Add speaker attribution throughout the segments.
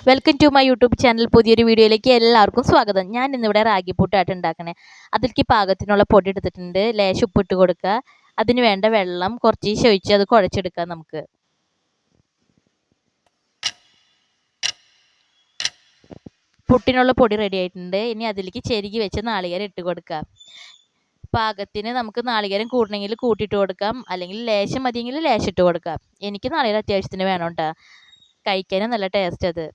Speaker 1: Welcome to my YouTube channel. പുതിയൊരു വീഡിയോയിലേക്ക് എല്ലാവർക്കും സ്വാഗതം. ഞാൻ ഇന്നിവിടെ റാഗി പുട്ടായിട്ട് ഉണ്ടാക്കണേ. അതിലേക്ക് പാകത്തിനുള്ള പൊടി എടുത്തിട്ടുണ്ട്. ലേശം ഉപ്പിട്ട് കൊടുക്കുക. അതിന് വേണ്ട വെള്ളം കുറച്ച് ഒഴിച്ച് അത് കുഴച്ചെടുക്കാം. നമുക്ക് പുട്ടിനുള്ള പൊടി റെഡി ആയിട്ടുണ്ട്. ഇനി അതിലേക്ക് ചെരുകി വെച്ച് നാളികേരം ഇട്ട് കൊടുക്കുക. പാകത്തിന് നമുക്ക് നാളികേരം കൂടണമെങ്കിൽ കൂട്ടിയിട്ട് കൊടുക്കാം, അല്ലെങ്കിൽ ലേശം മതിയെങ്കിൽ ലേശം ഇട്ട് കൊടുക്കാം. എനിക്ക് നാളികേരം അത്യാവശ്യത്തിന് വേണം കേട്ടോ, കഴിക്കാനും നല്ല ടേസ്റ്റ് അത്.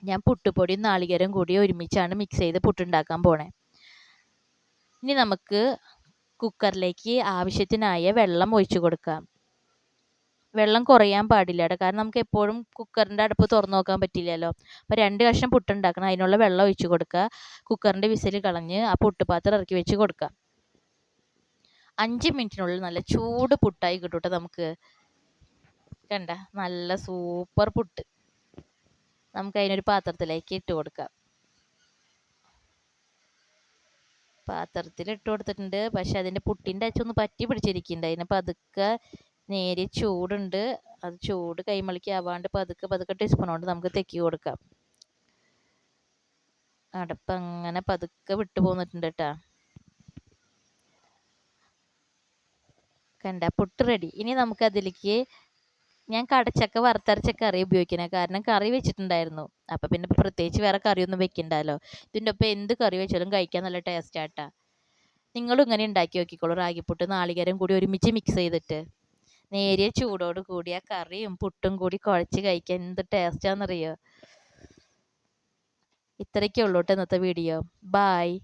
Speaker 1: ഞാൻ പുട്ടുപൊടിയും നാളികേരം കൂടി ഒരുമിച്ചാണ് മിക്സ് ചെയ്ത് പുട്ടുണ്ടാക്കാൻ പോണേ. ഇനി നമുക്ക് കുക്കറിലേക്ക് ആവശ്യത്തിനായ വെള്ളം ഒഴിച്ചു കൊടുക്കാം. വെള്ളം കുറയാൻ പാടില്ല കേട്ടോ, കാരണം നമുക്ക് എപ്പോഴും കുക്കറിൻ്റെ അടുപ്പ് തുറന്നു നോക്കാൻ പറ്റില്ലല്ലോ. അപ്പോൾ 2 കഷ്ണം പുട്ടുണ്ടാക്കണം, അതിനുള്ള വെള്ളം ഒഴിച്ചു കൊടുക്കുക. കുക്കറിൻ്റെ വിസിൽ കളഞ്ഞ് ആ പുട്ടുപാത്രം ഇറക്കി വെച്ച് കൊടുക്കാം. 5 മിനിറ്റിനുള്ളിൽ നല്ല ചൂട് പുട്ടായി കിട്ടും കേട്ടോ. നമുക്ക് കണ്ട നല്ല സൂപ്പർ പുട്ട്. നമുക്ക് അതിനൊരു പാത്രത്തിലേക്ക് ഇട്ട് കൊടുക്കാം. പാത്രത്തിൽ ഇട്ട് കൊടുത്തിട്ടുണ്ട്, പക്ഷെ അതിൻ്റെ പുട്ടിൻ്റെ അച്ചൊന്ന് പറ്റി പിടിച്ചിരിക്കുന്നുണ്ട്. അതിന് പതുക്കെ നേരിയ ചൂടുണ്ട്, അത് ചൂട് കൈമളിക്ക് ആവാണ്ട് പതുക്കെ പതുക്കെ ടീസ്പൂൺ കൊണ്ട് നമുക്ക് തെക്കി കൊടുക്കാം. അടപ്പ് അങ്ങനെ പതുക്കെ വിട്ടു പോന്നിട്ടുണ്ട് കേട്ടോ. കണ്ട പുട്ട് റെഡി. ഇനി നമുക്ക് അതിലേക്ക് ഞാൻ കടച്ചക്ക വറുത്തരച്ച കറി ഉപയോഗിക്കണേ, കാരണം കറി വെച്ചിട്ടുണ്ടായിരുന്നു. അപ്പം പിന്നെ പ്രത്യേകിച്ച് വേറെ കറിയൊന്നും വെക്കണ്ടല്ലോ. ഇതിൻ്റെ ഒപ്പം എന്ത് കറി വെച്ചാലും കഴിക്കാൻ നല്ല ടേസ്റ്റ് ആട്ടാ. നിങ്ങളും ഇങ്ങനെ ഉണ്ടാക്കി നോക്കിക്കോളൂ. റാഗിപ്പുട്ട് നാളികേരം കൂടി ഒരുമിച്ച് മിക്സ് ചെയ്തിട്ട് നേരിയ ചൂടോട് കൂടി ആ കറിയും പുട്ടും കൂടി കുഴച്ച് കഴിക്കാൻ എന്ത് ടേസ്റ്റാണെന്നറിയോ. ഇത്രയൊക്കെ ഉള്ളൂ കേട്ടോ ഇന്നത്തെ വീഡിയോ. ബായ്.